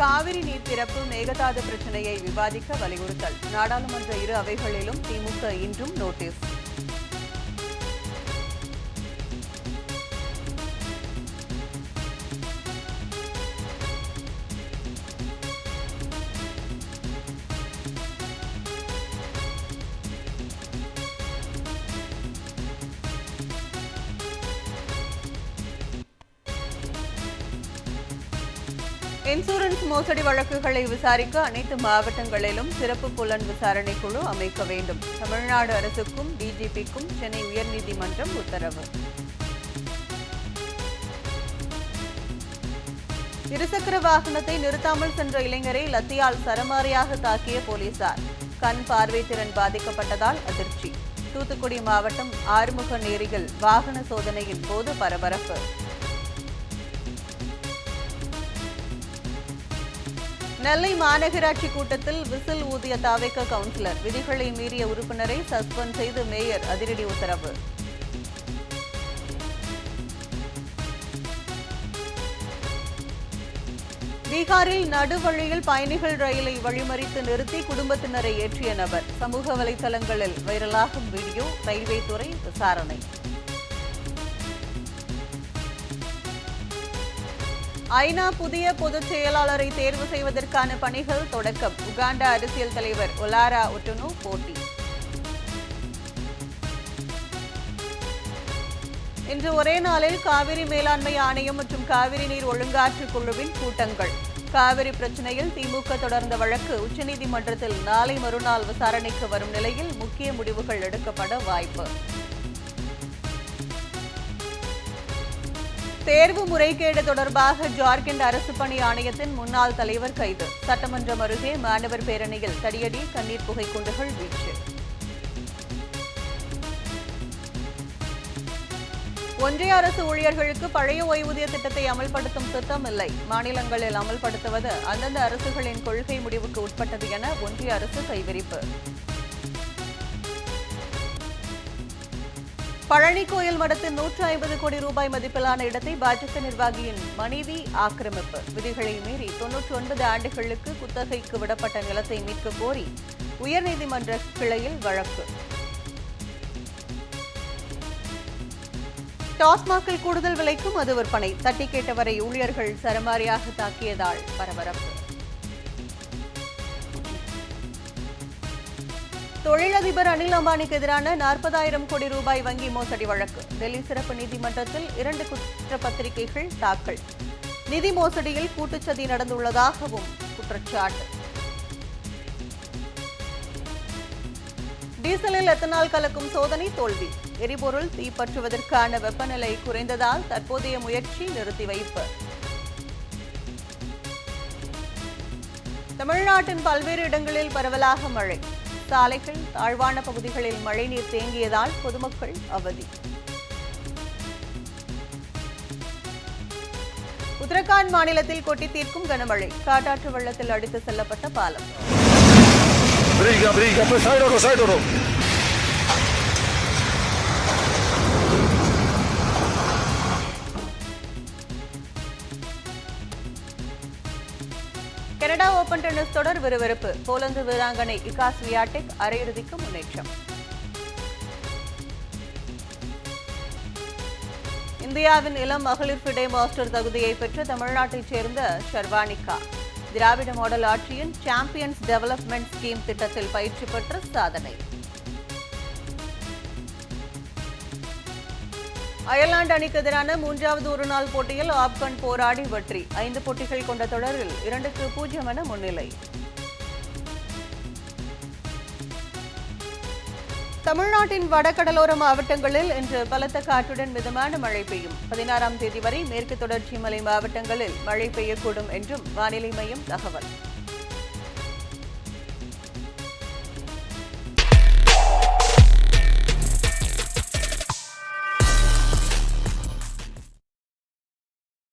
காவிரி நீர் திறப்பு மேகதாது பிரச்சினையை விவாதிக்க வலியுறுத்தல். நாடாளுமன்ற இரு அவைகளிலும் திமுக இன்றும் நோட்டீஸ். இன்சூரன்ஸ் மோசடி வழக்குகளை விசாரிக்க அனைத்து மாவட்டங்களிலும் சிறப்பு புலன் விசாரணை குழு அமைக்க வேண்டும். தமிழ்நாடு அரசுக்கும் டிஜிபிக்கும் சென்னை உயர்நீதிமன்றம் உத்தரவு. இருசக்கர வாகனத்தை நிறுத்தாமல் சென்ற இளைஞரை லத்தியால் சரமாரியாக தாக்கிய போலீசார். கண் பார்வை திறன் பாதிக்கப்பட்டதால் அதிர்ச்சி. தூத்துக்குடி மாவட்டம் ஆறுமுக நேரியில் வாகன சோதனையின் போது பரபரப்பு. நெல்லை மாநகராட்சி கூட்டத்தில் விசில் ஊதிய தாவேக கவுன்சிலர். விதிகளை மீறிய உறுப்பினரை சஸ்பெண்ட் செய்து மேயர் அதிரடி உத்தரவு. பீகாரில் நடுவழியில் பயணிகள் ரயிலை வழிமறித்து நிறுத்தி குடும்பத்தினரை ஏற்றிய நபர். சமூக வலைதளங்களில் வைரலாகும் வீடியோ. ரயில்வே துறை விசாரணை. ஐநா புதிய பொதுச் செயலாளரை தேர்வு செய்வதற்கான பணிகள் தொடக்கம். உகாண்டா அரசியல் தலைவர் ஒலாரா ஒட்டுனு போட்டி. இன்று ஒரே நாளில் காவிரி மேலாண்மை ஆணையம் மற்றும் காவிரி நீர் ஒழுங்காற்று குழுவின் கூட்டங்கள். காவிரி பிரச்சினையில் திமுக தொடர்ந்த வழக்கு உச்சநீதிமன்றத்தில் நாளை மறுநாள் விசாரணைக்கு வரும் நிலையில் முக்கிய முடிவுகள் எடுக்கப்பட வாய்ப்பு. தேர்வு முறைகேடு தொடர்பாக ஜார்க்கண்ட் அரசு பணி ஆணையத்தின் முன்னாள் தலைவர் கைது. சட்டமன்றம் அருகே மாணவர் பேரணியில் தடியடி, கண்ணீர் புகை குண்டுகள் வீச்சு. ஒன்றிய அரசு ஊழியர்களுக்கு பழைய ஓய்வூதிய திட்டத்தை அமல்படுத்தும் திட்டம் இல்லை. மாநிலங்களில் அமல்படுத்துவது அந்தந்த அரசுகளின் கொள்கை முடிவுக்கு உட்பட்டது என ஒன்றிய அரசு கைவிரிப்பு. பழனி கோயில் மடத்தின் 150 கோடி ரூபாய் மதிப்பிலான இடத்தை பாஜக நிர்வாகியின் மனைவி ஆக்கிரமிப்பு. விதிகளை மீறி 99 ஆண்டுகளுக்கு குத்தகைக்கு விடப்பட்ட நிலத்தை மீட்க கோரி உயர்நீதிமன்ற கிளையில் வழக்கு. டாஸ்மாகில் கூடுதல் விலைக்கு மது விற்பனை. தட்டி கேட்டவரை ஊழியர்கள் சரமாரியாக தாக்கியதால் பரபரப்பு. தொழிலதிபர் அனில் அம்பானிக்கு எதிரான 40,000 கோடி ரூபாய் வங்கி மோசடி வழக்கு. டெல்லி சிறப்பு நீதிமன்றத்தில் 2 குற்றப்பத்திரிகைகள் தாக்கல். நிதி மோசடியில் கூட்டுச்சதி நடந்துள்ளதாகவும் குற்றச்சாட்டு. டீசலில் எத்தனால் கலக்கும் சோதனை தோல்வி. எரிபொருள் தீப்பற்றுவதற்கான வெப்பநிலை குறைந்ததால் தற்போதைய முயற்சி நிறுத்தி வைப்பு. தமிழ்நாட்டின் பல்வேறு இடங்களில் பரவலாக மழை. சாலைகள், தாழ்வான பகுதிகளில் மழைநீர் தேங்கியதால் பொதுமக்கள் அவதி. உத்தரகாண்ட் மாநிலத்தில் கொட்டி தீர்க்கும் கனமழை. காட்டாற்று வெள்ளத்தில் அடித்து செல்லப்பட்ட பாலம். கனடா ஓபன் டென்னிஸ் தொடர் விறுவிறுப்பு. போலந்து வீராங்கனை இகா ஸ்வியாடெக் அரையிறுதிக்கு முன்னேற்றம். இந்தியாவின் இளம் மகளிர் ஃபிடே மாஸ்டர் தகுதியை பெற்ற தமிழ்நாட்டைச் சேர்ந்த ஷர்வானிகா. திராவிட மாடல் ஆட்சியின் சாம்பியன்ஸ் டெவலப்மெண்ட் ஸ்கீம் திட்டத்தில் பயிற்சி பெற்ற சாதனை. அயர்லாந்து அணிக்கு எதிரான 3வது ஒருநாள் போட்டியில் ஆப்கான் போராடி வெற்றி. 5 போட்டிகள் கொண்ட தொடரில் 2-0 என முன்னிலை. தமிழ்நாட்டின் வடகடலோர மாவட்டங்களில் இன்று பலத்த காற்றுடன் மிதமான மழை பெய்யும். 16ஆம் தேதி வரை மேற்கு தொடர்ச்சி மலை மாவட்டங்களில் மழை பெய்யக்கூடும் என்றும் வானிலை மையம் தகவல்.